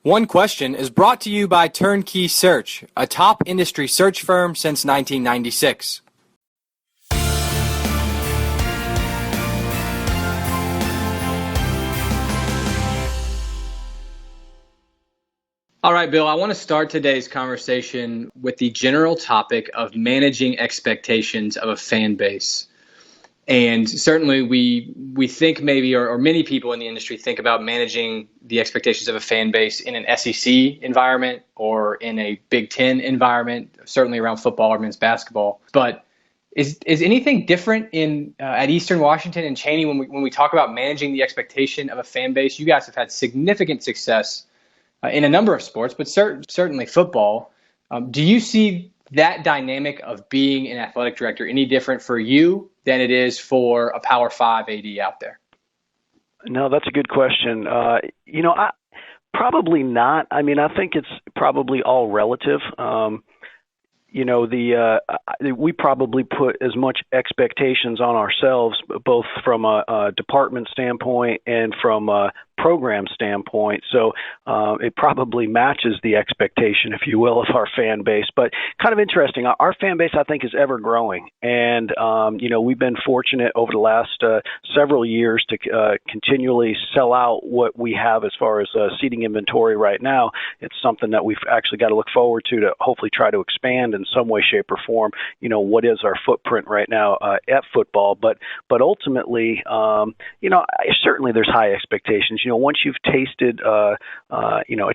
One Question is brought to you by Turnkey Search, a top industry search firm since 1996. All right, Bill, I want to start today's conversation with the general topic of managing expectations of a fan base. And certainly we think maybe, or many people in the industry think about managing the expectations of a fan base in an SEC environment or in a Big Ten environment, certainly around football or men's basketball. But is anything different at Eastern Washington and Cheney when we talk about managing the expectation of a fan base? You guys have had significant success in a number of sports, but certainly football. Do you see that dynamic of being an athletic director any different for you than it is for a Power 5 AD out there? No, that's a good question. Probably not. I mean, I think it's probably all relative. We probably put as much expectations on ourselves, both from a department standpoint and from a program standpoint. So it probably matches the expectation, if you will, of our fan base. But kind of interesting, our fan base, I think, is ever growing. And, we've been fortunate over the last several years to continually sell out what we have as far as seating inventory right now. It's something that we've actually got to look forward to hopefully try to expand in some way, shape, or form. What is our footprint right now at football? But ultimately, certainly there's high expectations. Once you've tasted, a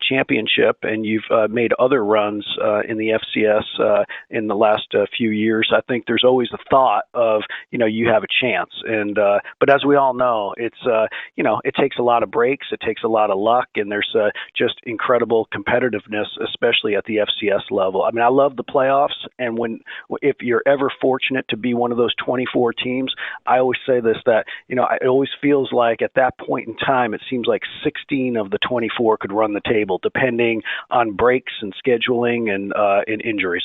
championship and you've made other runs in the FCS in the last few years, I think there's always a thought of, you have a chance. And but as we all know, it's it takes a lot of breaks, it takes a lot of luck, and there's just incredible competitiveness, especially at the FCS level. I mean, I love the playoffs, and if you're ever fortunate to be one of those 24 teams, I always say this, that it always feels like at that point in time, it seems like 16 of the 24 could run the table, depending on breaks and scheduling and injuries.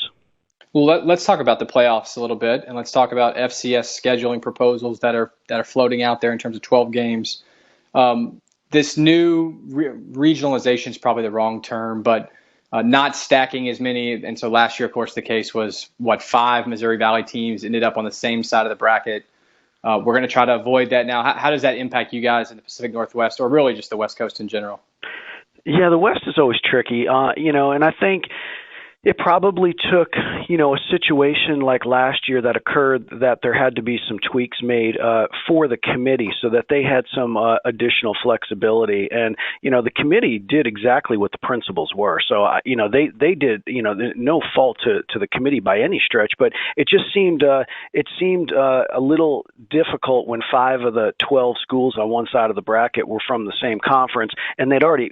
Well, let's talk about the playoffs a little bit, and let's talk about FCS scheduling proposals that are floating out there in terms of 12 games. This new regionalization is probably the wrong term, but not stacking as many. And so last year, of course, the case was 5 Missouri Valley teams ended up on the same side of the bracket. We're going to try to avoid that now. How does that impact you guys in the Pacific Northwest, or really just the West Coast in general? Yeah, the West is always tricky, and I think it probably took, a situation like last year that occurred, that there had to be some tweaks made for the committee so that they had some additional flexibility. And, the committee did exactly what the principles were. So, they did, no fault to the committee by any stretch, but it just seemed, a little difficult when 5 of the 12 schools on one side of the bracket were from the same conference, and they'd already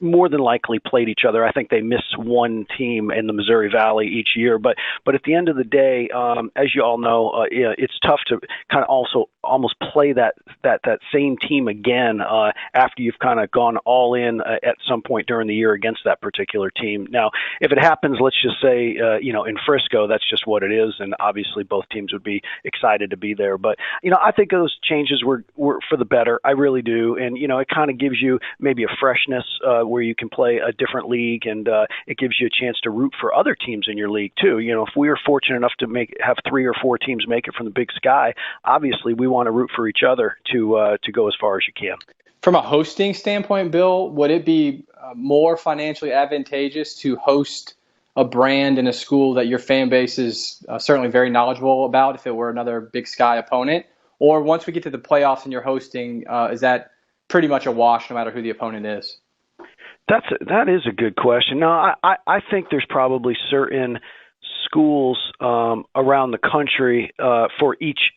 more than likely played each other. I think they missed one team in the Missouri Valley each year, but at the end of the day, as you all know, it's tough to kind of also almost play that same team again after you've kind of gone all in at some point during the year against that particular team. Now, if it happens, let's just say, in Frisco, that's just what it is, and obviously both teams would be excited to be there. But I think those changes were for the better. I really do, and it kind of gives you maybe a freshness where you can play a different league, and it gives you a chance to root for other teams in your league too. If we are fortunate enough to have 3 or 4 teams make it from the Big Sky, obviously we want to root for each other to go as far as you can. From a hosting standpoint, Bill, would it be more financially advantageous to host a brand in a school that your fan base is certainly very knowledgeable about if it were another Big Sky opponent? Or once we get to the playoffs and you're hosting, is that pretty much a wash no matter who the opponent is? That is a good question. No, I think there's probably certain schools around the country for each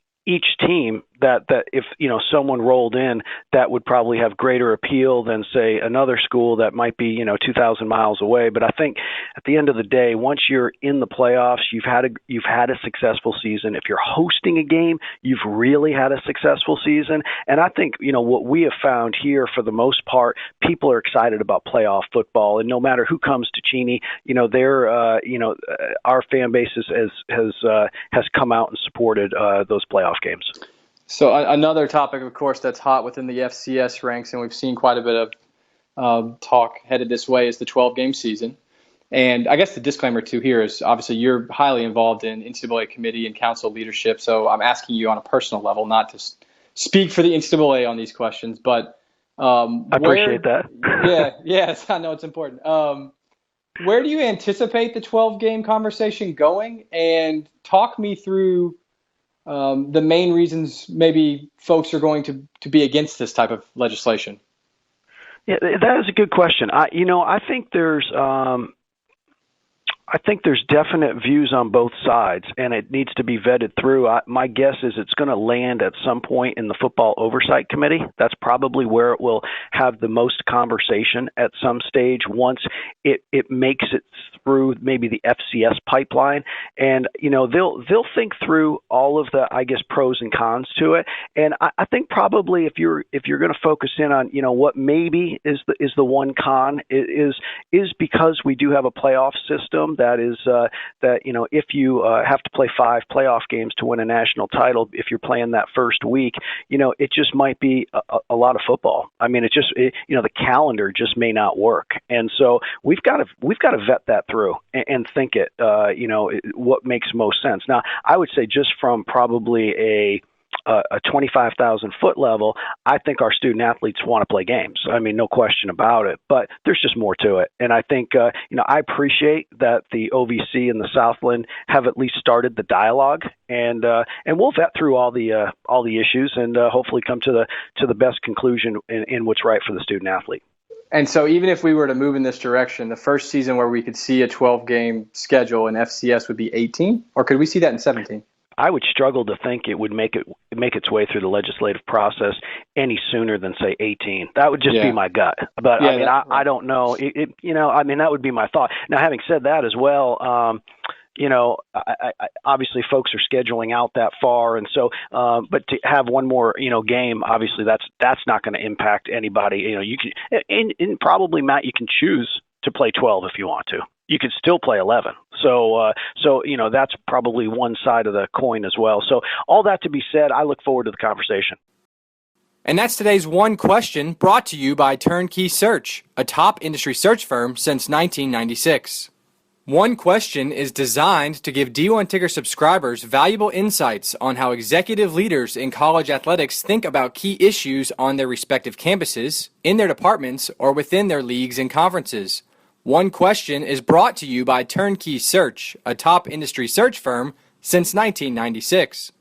team that if someone rolled in, that would probably have greater appeal than, say, another school that might be 2,000 miles away. But I think at the end of the day, once you're in the playoffs, you've had a successful season. If you're hosting a game, you've really had a successful season. And I think what we have found here, for the most part, people are excited about playoff football, and no matter who comes to Cheney, they're our fan base has come out and supported those playoff games. So another topic, of course, that's hot within the FCS ranks, and we've seen quite a bit of talk headed this way is the 12-game season. And I guess the disclaimer too here is obviously you're highly involved in NCAA committee and council leadership. So I'm asking you on a personal level, not to speak for the NCAA on these questions, but I appreciate that. yes, I know it's important. Where do you anticipate the 12-game conversation going? And talk me through the main reasons maybe folks are going to be against this type of legislation. Yeah, that is a good question. I think there's definite views on both sides, and it needs to be vetted through. My guess is it's going to land at some point in the Football Oversight Committee. That's probably where it will have the most conversation at some stage once it makes it through maybe the FCS pipeline. And, they'll think through all of the, I guess, pros and cons to it. And I think probably if you're going to focus in on, what maybe is the one con is because we do have a playoff system that is if you have to play 5 playoff games to win a national title, if you're playing that first week, it just might be a lot of football. I mean, the calendar just may not work, and so we've got to vet that through and think it. What makes most sense. Now, I would say just from probably a 25,000 foot level, I think our student athletes want to play games. I mean, no question about it, but there's just more to it. And I think, I appreciate that the OVC and the Southland have at least started the dialogue, and we'll vet through all the issues and hopefully come to the best conclusion in what's right for the student athlete. And so even if we were to move in this direction, the first season where we could see a 12-game schedule in FCS would be 18, or could we see that in 17? I would struggle to think it would make its way through the legislative process any sooner than, say, 18. That would just be my gut. But I don't know. That would be my thought. Now, having said that as well, I obviously folks are scheduling out that far, and so, but to have one more, game, obviously that's not going to impact anybody. You can, and probably, Matt, you can choose to play 12 if you want to. You could still play 11. So that's probably one side of the coin as well. So all that to be said, I look forward to the conversation. And that's today's One Question, brought to you by Turnkey Search, a top industry search firm since 1996. One Question is designed to give D1 Ticker subscribers valuable insights on how executive leaders in college athletics think about key issues on their respective campuses, in their departments, or within their leagues and conferences. One Question is brought to you by Turnkey Search, a top industry search firm since 1996.